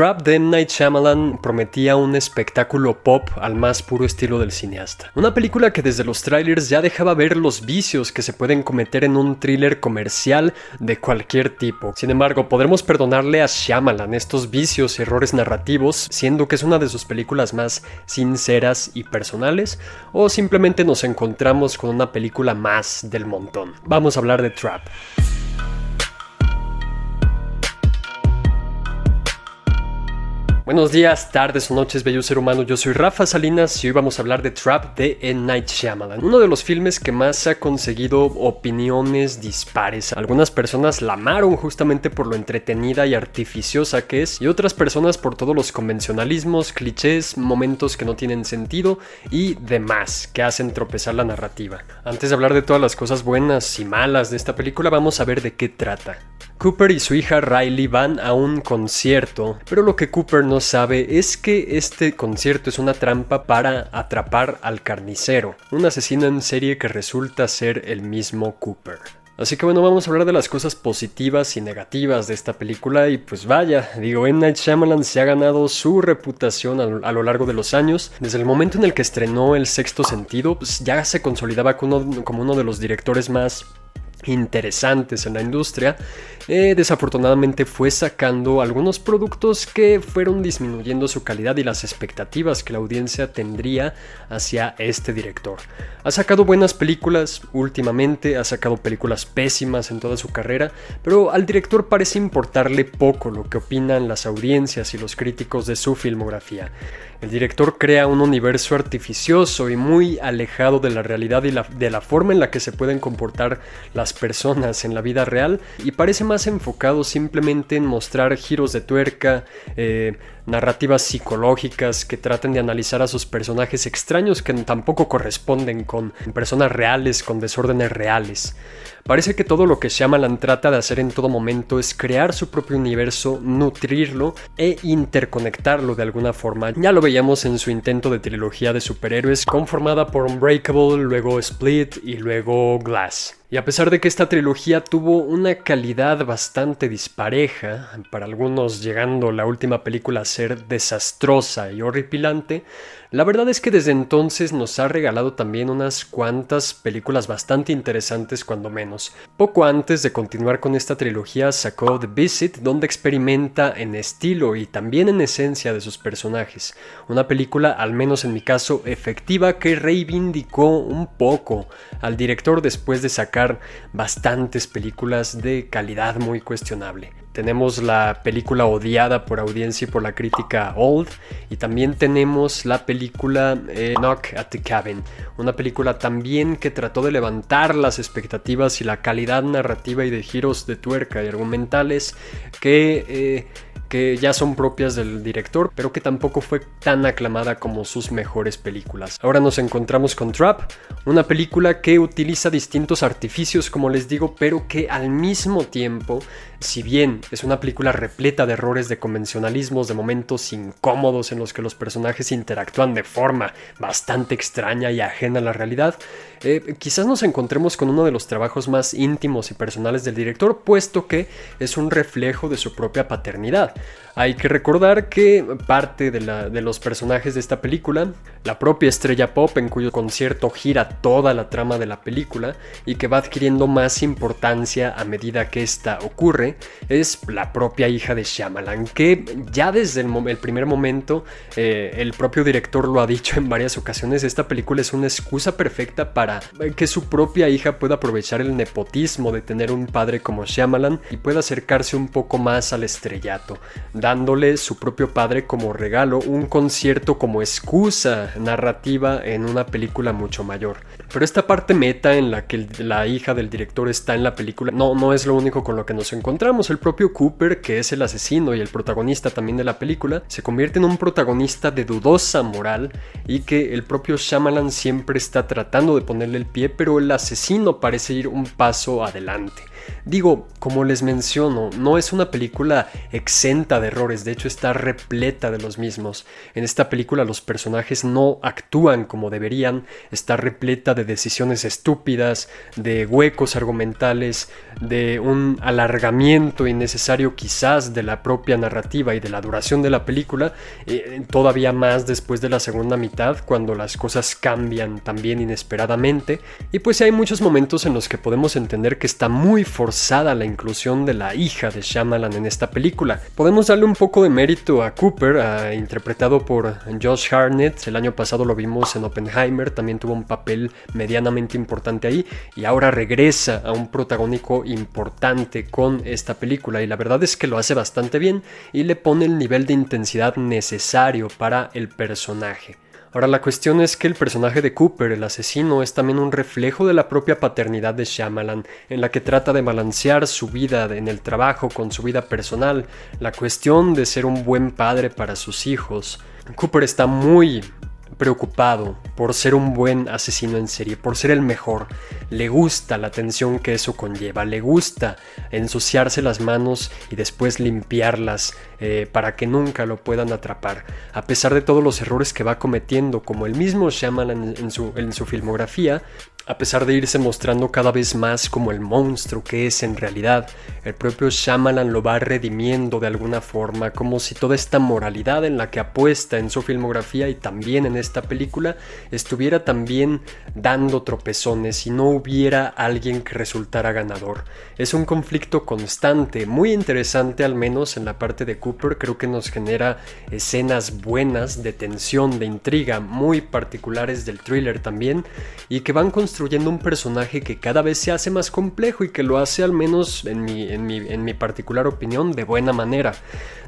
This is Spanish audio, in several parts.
Trap de M. Night Shyamalan prometía un espectáculo pop al más puro estilo del cineasta. Una película que desde los trailers ya dejaba ver los vicios que se pueden cometer en un thriller comercial de cualquier tipo. Sin embargo, podremos perdonarle a Shyamalan estos vicios y errores narrativos, siendo que es una de sus películas más sinceras y personales, o simplemente nos encontramos con una película más del montón. Vamos a hablar de Trap. Buenos días, tardes o noches, bello ser humano. Yo soy Rafa Salinas y hoy vamos a hablar de Trap de M. Night Shyamalan, uno de los filmes que más ha conseguido opiniones dispares. Algunas personas la amaron justamente por lo entretenida y artificiosa que es, y otras personas por todos los convencionalismos, clichés, momentos que no tienen sentido y demás que hacen tropezar la narrativa. Antes de hablar de todas las cosas buenas y malas de esta película, vamos a ver de qué trata. Cooper y su hija Riley van a un concierto, pero lo que Cooper no sabe es que este concierto es una trampa para atrapar al carnicero, un asesino en serie que resulta ser el mismo Cooper. Así que bueno, vamos a hablar de las cosas positivas y negativas de esta película y pues vaya, M. Night Shyamalan se ha ganado su reputación a lo largo de los años. Desde el momento en el que estrenó El Sexto Sentido, pues ya se consolidaba como uno de los directores más interesantes en la industria. Desafortunadamente fue sacando algunos productos que fueron disminuyendo su calidad y las expectativas que la audiencia tendría hacia este director. Ha sacado buenas películas últimamente, ha sacado películas pésimas en toda su carrera, pero al director parece importarle poco lo que opinan las audiencias y los críticos de su filmografía. El director crea un universo artificioso y muy alejado de la realidad y de la forma en la que se pueden comportar las personas en la vida real, y parece más enfocado simplemente en mostrar giros de tuerca, narrativas psicológicas que traten de analizar a sus personajes extraños que tampoco corresponden con personas reales, con desórdenes reales. Parece que todo lo que Shyamalan trata de hacer en todo momento es crear su propio universo, nutrirlo e interconectarlo de alguna forma. Ya lo veíamos en su intento de trilogía de superhéroes, conformada por Unbreakable, luego Split y luego Glass. Y a pesar de que esta trilogía tuvo una calidad bastante dispareja, para algunos llegando la última película a ser desastrosa y horripilante, la verdad es que desde entonces nos ha regalado también unas cuantas películas bastante interesantes cuando menos. Poco antes de continuar con esta trilogía sacó The Visit, donde experimenta en estilo y también en esencia de sus personajes. Una película, al menos en mi caso, efectiva, que reivindicó un poco al director después de sacar bastantes películas de calidad muy cuestionable. Tenemos la película odiada por audiencia y por la crítica Old, y también tenemos la película Knock at the Cabin, una película también que trató de levantar las expectativas y la calidad narrativa y de giros de tuerca y argumentales que ya son propias del director, pero que tampoco fue tan aclamada como sus mejores películas. Ahora nos encontramos con Trap, una película que utiliza distintos artificios, como les digo, pero que al mismo tiempo, si bien es una película repleta de errores, de convencionalismos, de momentos incómodos en los que los personajes interactúan de forma bastante extraña y ajena a la realidad, quizás nos encontremos con uno de los trabajos más íntimos y personales del director, puesto que es un reflejo de su propia paternidad. Hay que recordar que parte de los personajes de esta película, la propia estrella pop en cuyo concierto gira toda la trama de la película y que va adquiriendo más importancia a medida que esta ocurre, es la propia hija de Shyamalan, que ya desde el primer momento, el propio director lo ha dicho en varias ocasiones, esta película es una excusa perfecta para que su propia hija pueda aprovechar el nepotismo de tener un padre como Shyamalan y pueda acercarse un poco más al estrellato, dándole su propio padre como regalo un concierto como excusa narrativa en una película mucho mayor. Pero esta parte meta en la que la hija del director está en la película no es lo único con lo que nos encontramos. El propio Cooper, que es el asesino y el protagonista también de la película, se convierte en un protagonista de dudosa moral y que el propio Shyamalan siempre está tratando de ponerle el pie, pero el asesino parece ir un paso adelante. Digo, como les menciono, no es una película exenta de errores, de hecho está repleta de los mismos. En esta película los personajes no actúan como deberían, está repleta de decisiones estúpidas, de huecos argumentales, de un alargamiento innecesario quizás de la propia narrativa y de la duración de la película, todavía más después de la segunda mitad, cuando las cosas cambian también inesperadamente. Y pues hay muchos momentos en los que podemos entender que está muy forzada la inclusión de la hija de Shyamalan en esta película. Podemos darle un poco de mérito a Cooper, interpretado por Josh Hartnett. El año pasado lo vimos en Oppenheimer, también tuvo un papel medianamente importante ahí, y ahora regresa a un protagónico importante con esta película, y la verdad es que lo hace bastante bien y le pone el nivel de intensidad necesario para el personaje. Ahora, la cuestión es que el personaje de Cooper, el asesino, es también un reflejo de la propia paternidad de Shyamalan, en la que trata de balancear su vida en el trabajo con su vida personal, la cuestión de ser un buen padre para sus hijos. Cooper está muy preocupado por ser un buen asesino en serie, por ser el mejor. Le gusta la tensión que eso conlleva, le gusta ensuciarse las manos y después limpiarlas para que nunca lo puedan atrapar. A pesar de todos los errores que va cometiendo, como el mismo Shyamalan en su filmografía, a pesar de irse mostrando cada vez más como el monstruo que es en realidad, el propio Shyamalan lo va redimiendo de alguna forma, como si toda esta moralidad en la que apuesta en su filmografía y también en esta película estuviera también dando tropezones y no hubiera alguien que resultara ganador. Es un conflicto constante, muy interesante, al menos en la parte de Cooper. Creo que nos genera escenas buenas de tensión, de intriga, muy particulares del thriller también, y que van construyendo un personaje que cada vez se hace más complejo y que lo hace, al menos en mi particular opinión, de buena manera.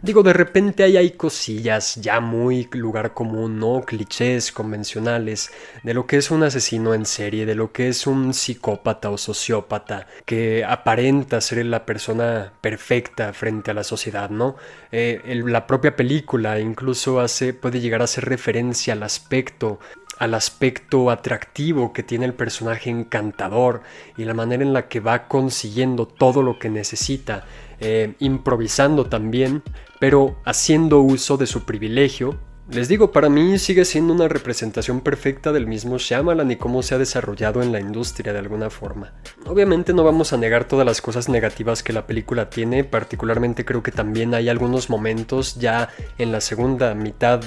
Digo, de repente hay cosillas ya muy lugar común, ¿no? Clichés convencionales de lo que es un asesino en serie, de lo que es un psicópata o sociópata que aparenta ser la persona perfecta frente a la sociedad, ¿no? La propia película incluso puede llegar a hacer referencia al aspecto atractivo que tiene el personaje encantador y la manera en la que va consiguiendo todo lo que necesita, improvisando también, pero haciendo uso de su privilegio. Les digo, para mí sigue siendo una representación perfecta del mismo Shyamalan y cómo se ha desarrollado en la industria de alguna forma. Obviamente no vamos a negar todas las cosas negativas que la película tiene, particularmente creo que también hay algunos momentos ya en la segunda mitad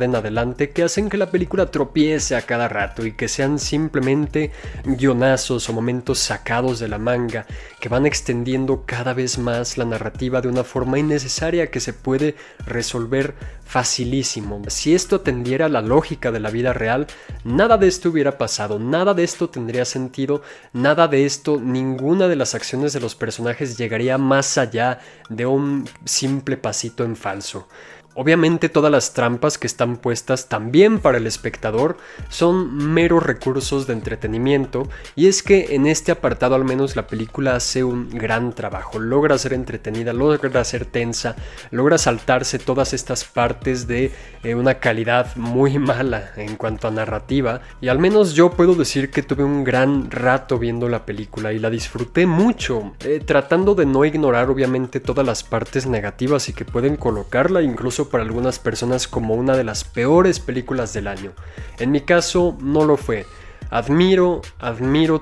en adelante que hacen que la película tropiece a cada rato y que sean simplemente guionazos o momentos sacados de la manga que van extendiendo cada vez más la narrativa de una forma innecesaria que se puede resolver facilísimo. Si esto atendiera a la lógica de la vida real, nada de esto hubiera pasado, nada de esto tendría sentido, nada de esto, ninguna de las acciones de los personajes llegaría más allá de un simple pasito en falso. Obviamente todas las trampas que están puestas también para el espectador son meros recursos de entretenimiento, y es que en este apartado al menos la película hace un gran trabajo, logra ser entretenida, logra ser tensa, logra saltarse todas estas partes de una calidad muy mala en cuanto a narrativa, y al menos yo puedo decir que tuve un gran rato viendo la película y la disfruté mucho, tratando de no ignorar obviamente todas las partes negativas y que pueden colocarla incluso para algunas personas como una de las peores películas del año. En mi caso no lo fue. Admiro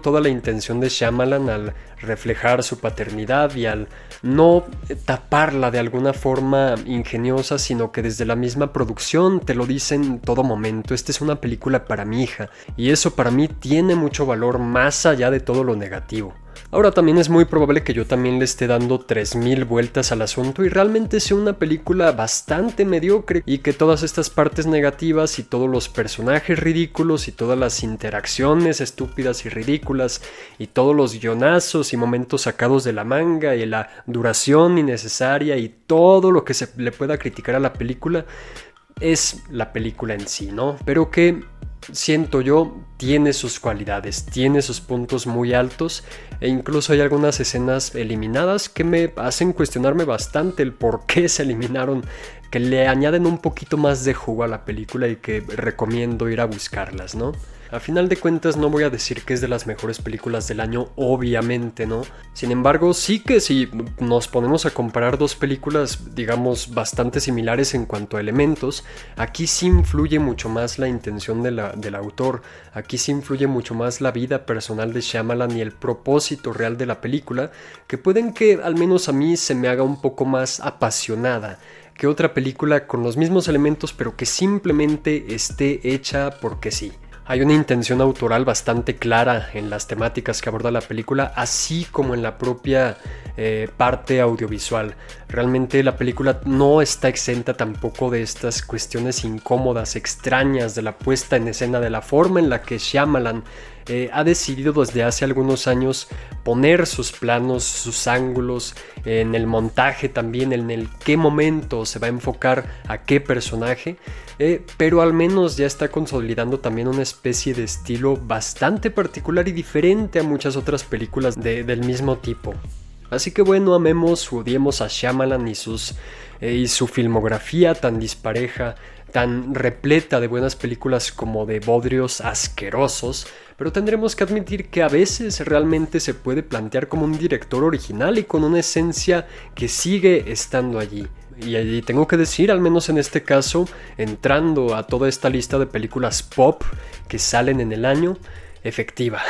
toda la intención de Shyamalan al reflejar su paternidad y al no taparla de alguna forma ingeniosa, sino que desde la misma producción te lo dicen en todo momento: esta es una película para mi hija, y eso para mí tiene mucho valor más allá de todo lo negativo. Ahora, también es muy probable que yo también le esté dando 3000 vueltas al asunto y realmente sea una película bastante mediocre, y que todas estas partes negativas y todos los personajes ridículos y todas las interacciones estúpidas y ridículas y todos los guionazos y momentos sacados de la manga y la duración innecesaria y todo lo que se le pueda criticar a la película es la película en sí, ¿no? Pero que siento yo tiene sus cualidades, tiene sus puntos muy altos, e incluso hay algunas escenas eliminadas que me hacen cuestionarme bastante el por qué se eliminaron, que le añaden un poquito más de jugo a la película y que recomiendo ir a buscarlas, ¿no? A final de cuentas no voy a decir que es de las mejores películas del año, obviamente, ¿no? Sin embargo, sí que si nos ponemos a comparar dos películas, digamos, bastante similares en cuanto a elementos, aquí sí influye mucho más la intención del autor, aquí sí influye mucho más la vida personal de Shyamalan y el propósito real de la película, que pueden que al menos a mí se me haga un poco más apasionada que otra película con los mismos elementos pero que simplemente esté hecha porque sí. Hay una intención autoral bastante clara en las temáticas que aborda la película, así como en la propia parte audiovisual. Realmente la película no está exenta tampoco de estas cuestiones incómodas, extrañas de la puesta en escena, de la forma en la que Shyamalan ha decidido desde hace algunos años poner sus planos, sus ángulos, en el montaje también, en el qué momento se va a enfocar a qué personaje, pero al menos ya está consolidando también una especie de estilo bastante particular y diferente a muchas otras películas del mismo tipo. Así que bueno, amemos o odiemos a Shyamalan y su filmografía tan dispareja, tan repleta de buenas películas como de bodrios asquerosos, pero tendremos que admitir que a veces realmente se puede plantear como un director original y con una esencia que sigue estando allí. Y tengo que decir, al menos en este caso, entrando a toda esta lista de películas pop que salen en el año, efectiva.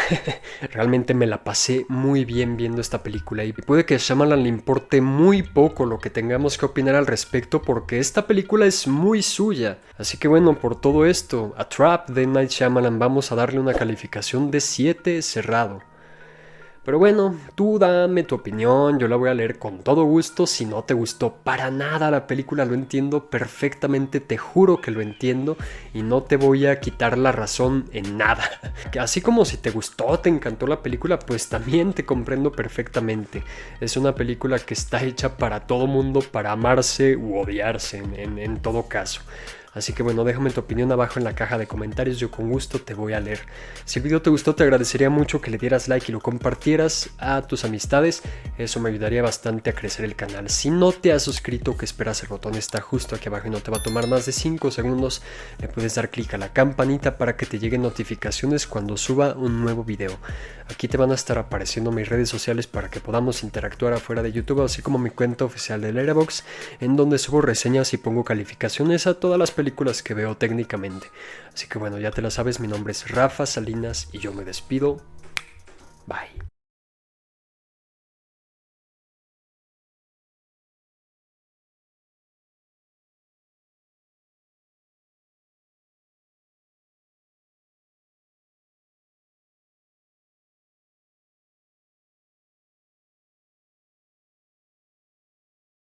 Realmente me la pasé muy bien viendo esta película y puede que a Shyamalan le importe muy poco lo que tengamos que opinar al respecto porque esta película es muy suya. Así que bueno, por todo esto, a Trap de M. Night Shyamalan vamos a darle una calificación de 7 cerrado. Pero bueno, tú dame tu opinión, yo la voy a leer con todo gusto. Si no te gustó para nada la película, lo entiendo perfectamente, te juro que lo entiendo y no te voy a quitar la razón en nada. Así como si te gustó, te encantó la película, pues también te comprendo perfectamente. Es una película que está hecha para todo mundo, para amarse u odiarse en todo caso. Así que bueno, déjame tu opinión abajo en la caja de comentarios, yo con gusto te voy a leer. Si el video te gustó, te agradecería mucho que le dieras like y lo compartieras a tus amistades, eso me ayudaría bastante a crecer el canal. Si no te has suscrito, ¿qué esperas? El botón está justo aquí abajo y no te va a tomar más de 5 segundos. Le puedes dar clic a la campanita para que te lleguen notificaciones cuando suba un nuevo video. Aquí te van a estar apareciendo mis redes sociales para que podamos interactuar afuera de YouTube, así como mi cuenta oficial de Letterboxd, en donde subo reseñas y pongo calificaciones a todas las películas que veo técnicamente. Así que bueno, ya te la sabes, mi nombre es Rafa Salinas y yo me despido. Bye.